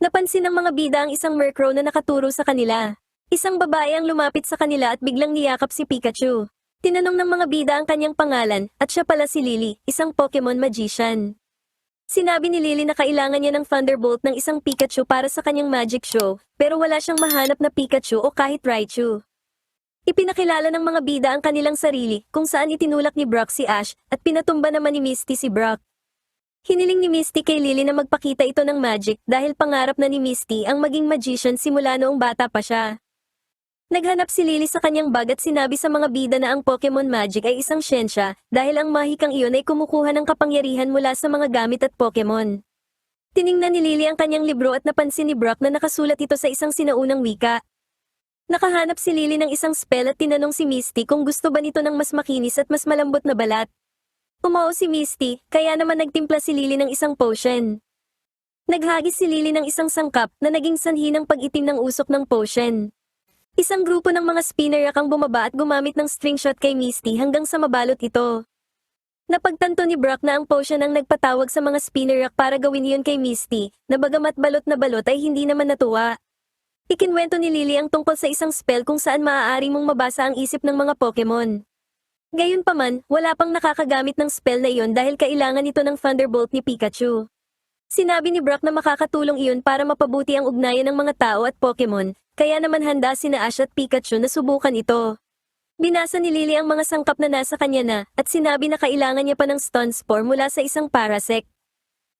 Napansin ng mga bida ang isang Murkrow na nakaturo sa kanila. Isang babae ang lumapit sa kanila at biglang niyakap si Pikachu. Tinanong ng mga bida ang kanyang pangalan at siya pala si Lily, isang Pokemon magician. Sinabi ni Lily na kailangan niya ng Thunderbolt ng isang Pikachu para sa kanyang magic show, pero wala siyang mahanap na Pikachu o kahit Raichu. Ipinakilala ng mga bida ang kanilang sarili kung saan itinulak ni Brock si Ash at pinatumba naman ni Misty si Brock. Hiniling ni Misty kay Lily na magpakita ito ng magic dahil pangarap na ni Misty ang maging magician simula noong bata pa siya. Naghanap si Lily sa kanyang bag at sinabi sa mga bida na ang Pokemon Magic ay isang siyensya dahil ang mahikang iyon ay kumukuha ng kapangyarihan mula sa mga gamit at Pokemon. Tiningnan ni Lily ang kanyang libro at napansin ni Brock na nakasulat ito sa isang sinaunang wika. Nakahanap si Lily ng isang spell at tinanong si Misty kung gusto ba nito ng mas makinis at mas malambot na balat. Umao si Misty, kaya naman nagtimpla si Lily ng isang potion. Naghagis si Lily ng isang sangkap na naging sanhi ng pag-itim ng usok ng potion. Isang grupo ng mga Spinarak ang bumaba at gumamit ng string shot kay Misty hanggang sa mabalot ito. Napagtanto ni Brock na ang potion ang nagpatawag sa mga Spinarak para gawin iyon kay Misty, na bagamat balot na balot ay hindi naman natuwa. Ikinwento ni Lily ang tungkol sa isang spell kung saan maaari mong mabasa ang isip ng mga Pokemon. Gayunpaman, wala pang nakakagamit ng spell na iyon dahil kailangan ito ng Thunderbolt ni Pikachu. Sinabi ni Brock na makakatulong iyon para mapabuti ang ugnayan ng mga tao at Pokemon, kaya naman handa sina Ash at Pikachu na subukan ito. Binasa ni Lily ang mga sangkap na nasa kanya na, at sinabi na kailangan niya pa ng Stun Spore mula sa isang Parasect.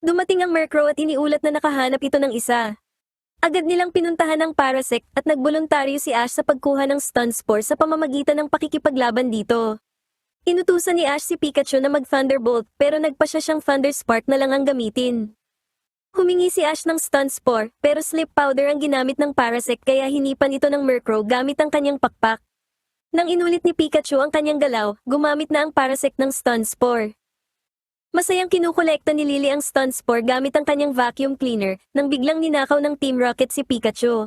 Dumating ang Murkrow at iniulat na nakahanap ito ng isa. Agad nilang pinuntahan ang Parasect at nagboluntaryo si Ash sa pagkuha ng Stun Spore sa pamamagitan ng pakikipaglaban dito. Inutusan ni Ash si Pikachu na mag-Thunderbolt pero nagpa siya siyang Thunder Spark na lang ang gamitin. Humingi si Ash ng Stun Spore, pero Sleep Powder ang ginamit ng Parasect kaya hinipan ito ng Murkrow gamit ang kanyang pakpak. Nang inulit ni Pikachu ang kanyang galaw, gumamit na ang Parasect ng Stun Spore. Masayang kinukolekta ni Lily ang Stun Spore gamit ang kanyang vacuum cleaner, nang biglang ninakaw ng Team Rocket si Pikachu.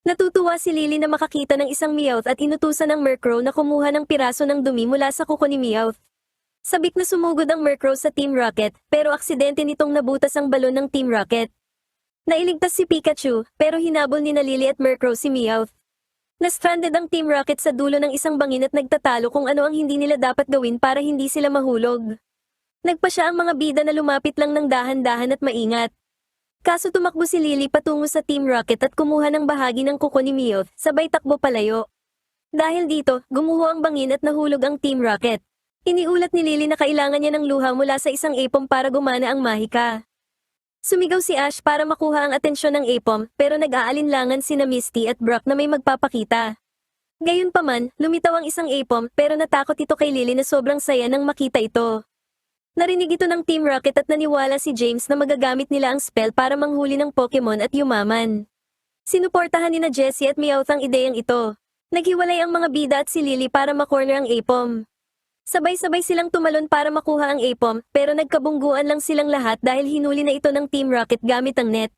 Natutuwa si Lily na makakita ng isang Meowth at inutusan ng Murkrow na kumuha ng piraso ng dumi mula sa kuko ni Meowth. Sabik na sumugod ang Murkrow sa Team Rocket, pero aksidente nitong nabutas ang balon ng Team Rocket. Nailigtas si Pikachu, pero hinabol ni na Lily at Murkrow si Meowth. Na-stranded ang Team Rocket sa dulo ng isang bangin at nagtatalo kung ano ang hindi nila dapat gawin para hindi sila mahulog. Nagpa siya ang mga bida na lumapit lang ng dahan-dahan at maingat. Kaso tumakbo si Lily patungo sa Team Rocket at kumuha ng bahagi ng kuko ni Meowth, sabay takbo palayo. Dahil dito, gumuho ang bangin at nahulog ang Team Rocket. Iniulat ni Lily na kailangan niya ng luha mula sa isang apom para gumana ang mahika. Sumigaw si Ash para makuha ang atensyon ng apom, pero nag-aalinlangan sina Misty at Brock na may magpapakita. Gayunpaman, lumitaw ang isang apom pero natakot ito kay Lily na sobrang saya nang makita ito. Narinig ito ng Team Rocket at naniwala si James na magagamit nila ang spell para manghuli ng Pokemon at yumaman. Sinuportahan ni na Jessie at Meowth ang ideyang ito. Naghiwalay ang mga bida at si Lily para makorner ang apom. Sabay-sabay silang tumalon para makuha ang apom, pero nagkabungguan lang silang lahat dahil hinuli na ito ng Team Rocket gamit ang net.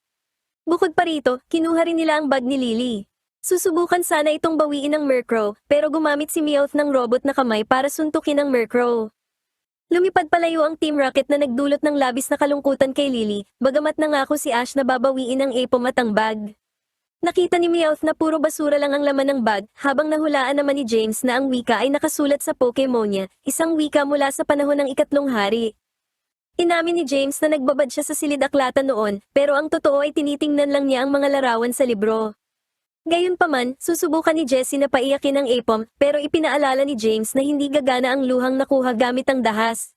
Bukod pa rito, kinuha rin nila ang bag ni Lily. Susubukan sana itong bawiin ng Murkrow, pero gumamit si Meowth ng robot na kamay para suntukin ang Murkrow. Lumipad palayo ang Team Rocket na nagdulot ng labis na kalungkutan kay Lily, bagamat nangako si Ash na babawiin ang apom at ang bag. Nakita ni Meowth na puro basura lang ang laman ng bag, habang nahulaan naman ni James na ang wika ay nakasulat sa Pokemonia, isang wika mula sa panahon ng ikatlong hari. Inamin ni James na nagbabad siya sa silid-aklatan noon, pero ang totoo ay tinitingnan lang niya ang mga larawan sa libro. Gayunpaman, susubukan ni Jessie na paiyakin ang apom, pero ipinaalala ni James na hindi gagana ang luhang nakuha gamit ang dahas.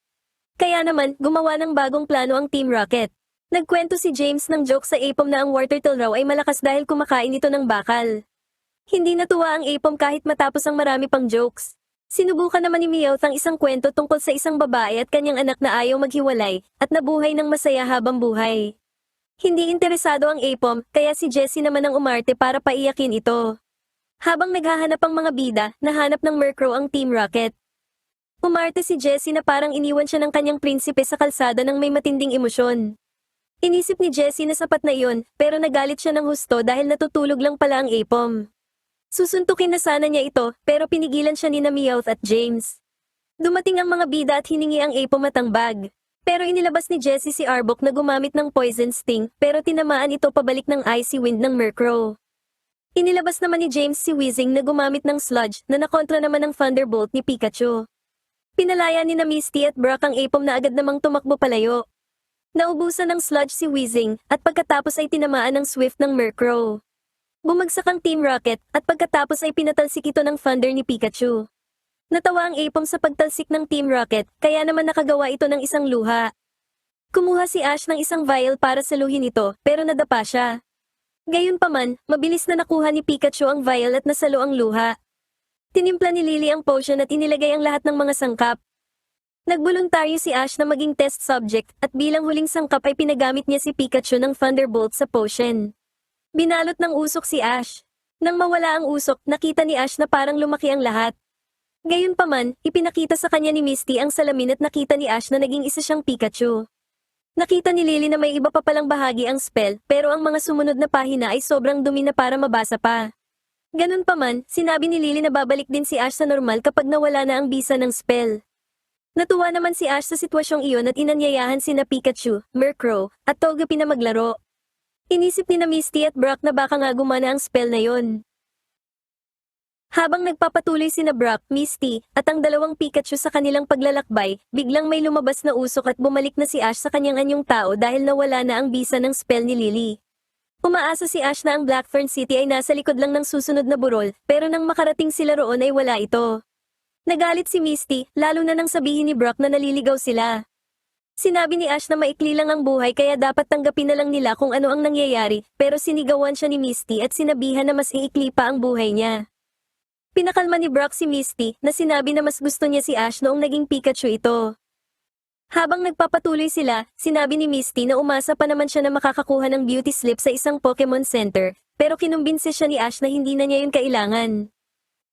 Kaya naman, gumawa ng bagong plano ang Team Rocket. Nagkwento si James ng joke sa apom na ang water turtle raw ay malakas dahil kumakain ito ng bakal. Hindi natuwa ang apom kahit matapos ang marami pang jokes. Sinubukan naman ni Meowth ang isang kwento tungkol sa isang babae at kanyang anak na ayaw maghiwalay, at nabuhay ng masaya habang buhay. Hindi interesado ang apom, kaya si Jessie naman ang umarte para paiyakin ito. Habang naghahanap ang mga bida, nahanap ng Murkrow ang Team Rocket. Umarte si Jessie na parang iniwan siya ng kanyang prinsipe sa kalsada ng may matinding emosyon. Inisip ni Jessie na sapat na iyon, pero nagalit siya ng husto dahil natutulog lang pala ang apom. Susuntukin na sana niya ito, pero pinigilan siya ni na Meowth at James. Dumating ang mga bida at hiningi ang apom at ang bag. Pero inilabas ni Jessie si Arbok na gumamit ng Poison Sting pero tinamaan ito pabalik ng Icy Wind ng Murkrow. Inilabas naman ni James si Weezing na gumamit ng Sludge na nakontra naman ng Thunderbolt ni Pikachu. Pinalaya ni na Misty at Brock ang Apom na agad namang tumakbo palayo. Naubusan ng Sludge si Weezing at pagkatapos ay tinamaan ng Swift ng Murkrow. Bumagsak ang Team Rocket at pagkatapos ay pinatalsik ito ng Thunder ni Pikachu. Natawa ang Apom sa pagtalsik ng Team Rocket kaya naman nakagawa ito ng isang luha. Kumuha si Ash ng isang vial para saluhin ito pero nadapa siya. Gayunpaman, mabilis na nakuha ni Pikachu ang vial at nasalo ang luha. Tinimpla ni Lily ang potion at inilagay ang lahat ng mga sangkap. Nagboluntaryo si Ash na maging test subject at bilang huling sangkap ay pinagamit niya si Pikachu ng Thunderbolt sa potion. Binalot ng usok si Ash. Nang mawala ang usok, nakita ni Ash na parang lumaki ang lahat. Gayunpaman, ipinakita sa kanya ni Misty ang salamin at nakita ni Ash na naging isa siyang Pikachu. Nakita ni Lily na may iba pa palang bahagi ang spell pero ang mga sumunod na pahina ay sobrang dumi na para mabasa pa. Ganun pa man, sinabi ni Lily na babalik din si Ash sa normal kapag nawala na ang bisa ng spell. Natuwa naman si Ash sa sitwasyong iyon at inanyayahan sina Pikachu, Murkrow, at Togepi na maglaro. Inisip ni na Misty at Brock na baka nga gumana ang spell na yon. Habang nagpapatuloy sina Brock, Misty, at ang dalawang Pikachu sa kanilang paglalakbay, biglang may lumabas na usok at bumalik na si Ash sa kanyang anyong tao dahil nawala na ang bisa ng spell ni Lily. Umaasa si Ash na ang Blackthorn City ay nasa likod lang ng susunod na burol, pero nang makarating sila roon ay wala ito. Nagalit si Misty, lalo na nang sabihin ni Brock na naliligaw sila. Sinabi ni Ash na maikli lang ang buhay kaya dapat tanggapin na lang nila kung ano ang nangyayari, pero sinigawan siya ni Misty at sinabihan na mas iikli pa ang buhay niya. Pinakalma ni Brock si Misty na sinabi na mas gusto niya si Ash noong naging Pikachu ito. Habang nagpapatuloy sila, sinabi ni Misty na umasa pa naman siya na makakakuha ng beauty slip sa isang Pokemon Center, pero kinumbinse siya ni Ash na hindi na niya yun kailangan.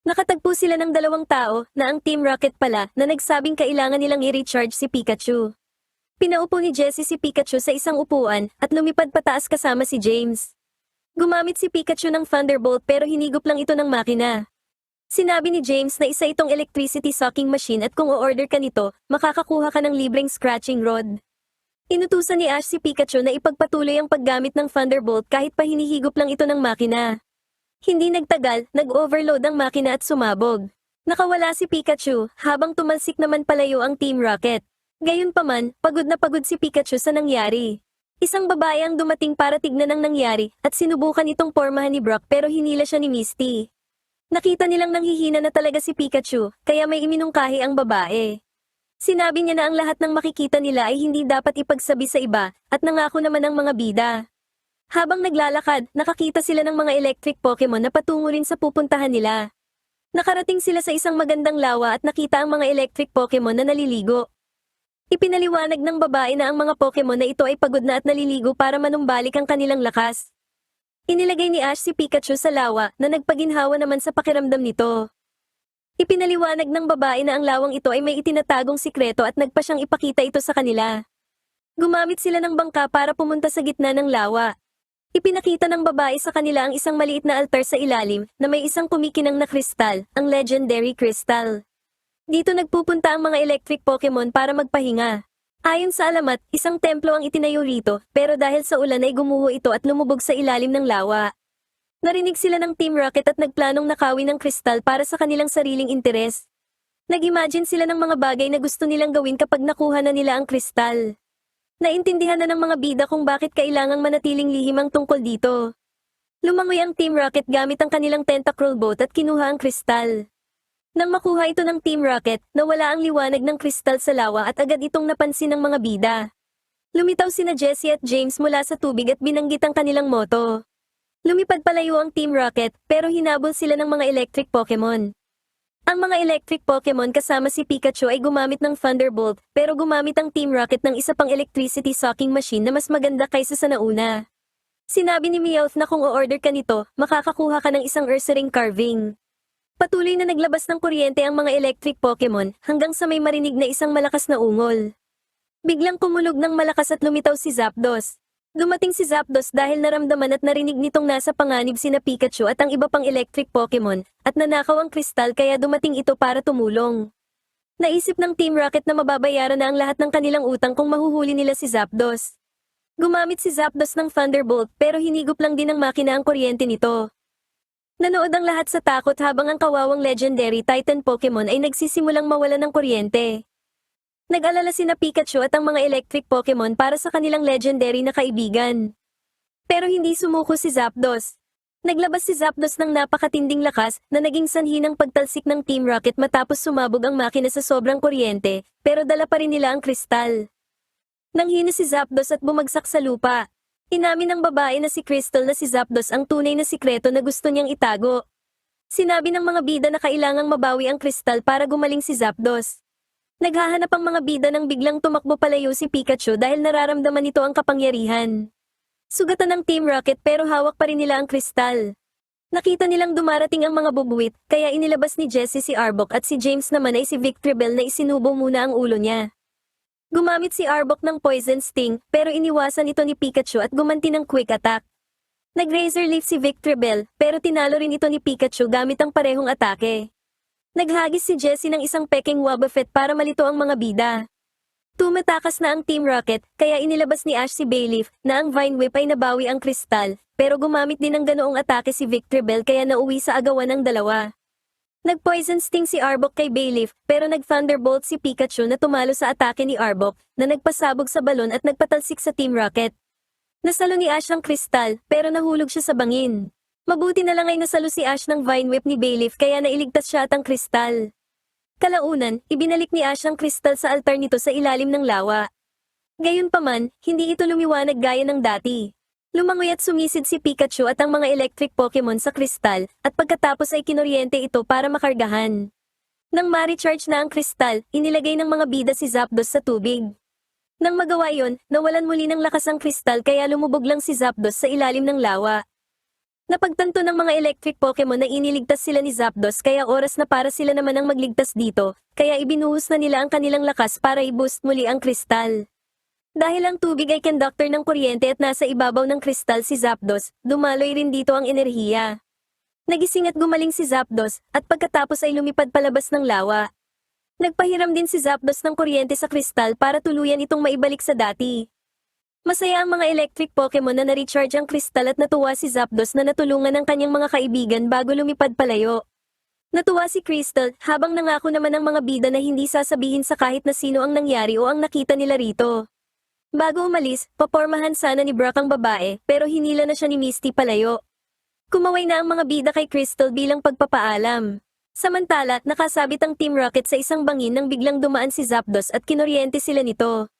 Nakatagpo sila ng dalawang tao na ang Team Rocket pala na nagsabing kailangan nilang i-recharge si Pikachu. Pinaupo ni Jessie si Pikachu sa isang upuan at lumipad pataas kasama si James. Gumamit si Pikachu ng Thunderbolt pero hinigop lang ito ng makina. Sinabi ni James na isa itong electricity sucking machine at kung o-order ka nito, makakakuha ka ng libreng scratching rod. Inutusan ni Ash si Pikachu na ipagpatuloy ang paggamit ng Thunderbolt kahit pa hinihigop lang ito ng makina. Hindi nagtagal, nag-overload ang makina at sumabog. Nakawala si Pikachu, habang tumalsik naman palayo ang Team Rocket. Gayunpaman, pagod na pagod si Pikachu sa nangyari. Isang babae ang dumating para tignan ang nangyari at sinubukan itong pormahan ni Brock pero hinila siya ni Misty. Nakita nilang nanghihina na talaga si Pikachu, kaya may iminungkahi ang babae. Sinabi niya na ang lahat ng makikita nila ay hindi dapat ipagsabi sa iba, at nangako naman ang mga bida. Habang naglalakad, nakakita sila ng mga electric Pokemon na patungo rin sa pupuntahan nila. Nakarating sila sa isang magandang lawa at nakita ang mga electric Pokemon na naliligo. Ipinaliwanag ng babae na ang mga Pokemon na ito ay pagod na at naliligo para manumbalik ang kanilang lakas. Inilagay ni Ash si Pikachu sa lawa na nagpaginhawa naman sa pakiramdam nito. Ipinaliwanag ng babae na ang lawang ito ay may itinatagong sikreto at nagpa siyang ipakita ito sa kanila. Gumamit sila ng bangka para pumunta sa gitna ng lawa. Ipinakita ng babae sa kanila ang isang maliit na altar sa ilalim na may isang kumikinang na kristal, ang Legendary Crystal. Dito nagpupunta ang mga electric Pokemon para magpahinga. Ayon sa alamat, isang templo ang itinayo rito, pero dahil sa ulan ay gumuho ito at lumubog sa ilalim ng lawa. Narinig sila ng Team Rocket at nagplanong nakawin ng kristal para sa kanilang sariling interes. Nag-imagine sila ng mga bagay na gusto nilang gawin kapag nakuha na nila ang kristal. Naintindihan na ng mga bida kung bakit kailangang manatiling lihim ang tungkol dito. Lumangoy ang Team Rocket gamit ang kanilang tentacle boat at kinuha ang kristal. Nang makuha ito ng Team Rocket, nawala ang liwanag ng kristal sa lawa at agad itong napansin ng mga bida. Lumitaw sina Jessie at James mula sa tubig at binanggit ang kanilang moto. Lumipad palayo ang Team Rocket, pero hinabol sila ng mga electric Pokemon. Ang mga electric Pokemon kasama si Pikachu ay gumamit ng Thunderbolt, pero gumamit ang Team Rocket ng isa pang electricity sucking machine na mas maganda kaysa sa nauna. Sinabi ni Meowth na kung o-order ka nito, makakakuha ka ng isang Ursaring carving. Patuloy na naglabas ng kuryente ang mga electric Pokemon hanggang sa may marinig na isang malakas na ungol. Biglang kumulog ng malakas at lumitaw si Zapdos. Dumating si Zapdos dahil naramdaman at narinig nitong nasa panganib sina Pikachu at ang iba pang electric Pokemon, at nanakaw ang kristal kaya dumating ito para tumulong. Naisip ng Team Rocket na mababayaran na ang lahat ng kanilang utang kung mahuhuli nila si Zapdos. Gumamit si Zapdos ng Thunderbolt pero hinigop lang din ng makina ang kuryente nito. Nanood ang lahat sa takot habang ang kawawang legendary Titan Pokemon ay nagsisimulang mawala ng kuryente. Nag-alala sina Pikachu at ang mga electric Pokemon para sa kanilang legendary na kaibigan. Pero hindi sumuko si Zapdos. Naglabas si Zapdos ng napakatinding lakas na naging sanhi ng pagtalsik ng Team Rocket matapos sumabog ang makina sa sobrang kuryente, pero dala pa rin nila ang kristal. Nanghina si Zapdos at bumagsak sa lupa. Inamin ng babae na si Crystal na si Zapdos ang tunay na sikreto na gusto niyang itago. Sinabi ng mga bida na kailangang mabawi ang kristal para gumaling si Zapdos. Naghahanap ang mga bida nang biglang tumakbo palayo si Pikachu dahil nararamdaman nito ang kapangyarihan. Sugatan ng Team Rocket pero hawak pa rin nila ang kristal. Nakita nilang dumarating ang mga bubuwit, kaya inilabas ni Jessie si Arbok at si James naman ay si Victreebel na isinubo muna ang ulo niya. Gumamit si Arbok ng Poison Sting pero iniwasan ito ni Pikachu at gumanti ng Quick Attack. Nag-Razor Leaf si Victreebel pero tinalo rin ito ni Pikachu gamit ang parehong atake. Naghagis si Jessie ng isang peking Wobbuffet para malito ang mga bida. Tumatakas na ang Team Rocket kaya inilabas ni Ash si Bayleaf na ang Vine Whip ay nabawi ang kristal pero gumamit din ng ganoong atake si Victreebel kaya nauwi sa agawan ng dalawa. Nag-Poison Sting si Arbok kay Bayleaf pero nag-Thunderbolt si Pikachu na tumalo sa atake ni Arbok na nagpasabog sa balon at nagpatalsik sa Team Rocket. Nasalo ni Ash ang kristal pero nahulog siya sa bangin. Mabuti na lang ay nasalo si Ash ng Vine Whip ni Bayleaf kaya nailigtas siya at ang kristal. Kalaunan, ibinalik ni Ash ang kristal sa altar nito sa ilalim ng lawa. Gayunpaman, hindi ito lumiwanag gaya ng dati. Lumangoy at sumisid si Pikachu at ang mga electric Pokemon sa kristal, at pagkatapos ay kinuryente ito para makargahan. Nang ma-recharge na ang kristal, inilagay ng mga bida si Zapdos sa tubig. Nang magawa yon, nawalan muli ng lakas ang kristal kaya lumubog lang si Zapdos sa ilalim ng lawa. Napagtanto ng mga electric Pokemon na iniligtas sila ni Zapdos kaya oras na para sila naman ang magligtas dito, kaya ibinuhos na nila ang kanilang lakas para i-boost muli ang kristal. Dahil ang tubig ay conductor ng kuryente at nasa ibabaw ng kristal si Zapdos, dumaloy rin dito ang enerhiya. Nagising at gumaling si Zapdos, at pagkatapos ay lumipad palabas ng lawa. Nagpahiram din si Zapdos ng kuryente sa kristal para tuluyan itong maibalik sa dati. Masaya ang mga electric Pokemon na na-recharge ang kristal at natuwa si Zapdos na natulungan ng kanyang mga kaibigan bago lumipad palayo. Natuwa si Crystal habang nangako naman ng mga bida na hindi sasabihin sa kahit na sino ang nangyari o ang nakita nila rito. Bago umalis, papormahan sana ni Brock ang babae pero hinila na siya ni Misty palayo. Kumaway na ang mga bida kay Crystal bilang pagpapaalam. Samantala, nakasabit ang Team Rocket sa isang bangin nang biglang dumaan si Zapdos at kinuryente sila nito.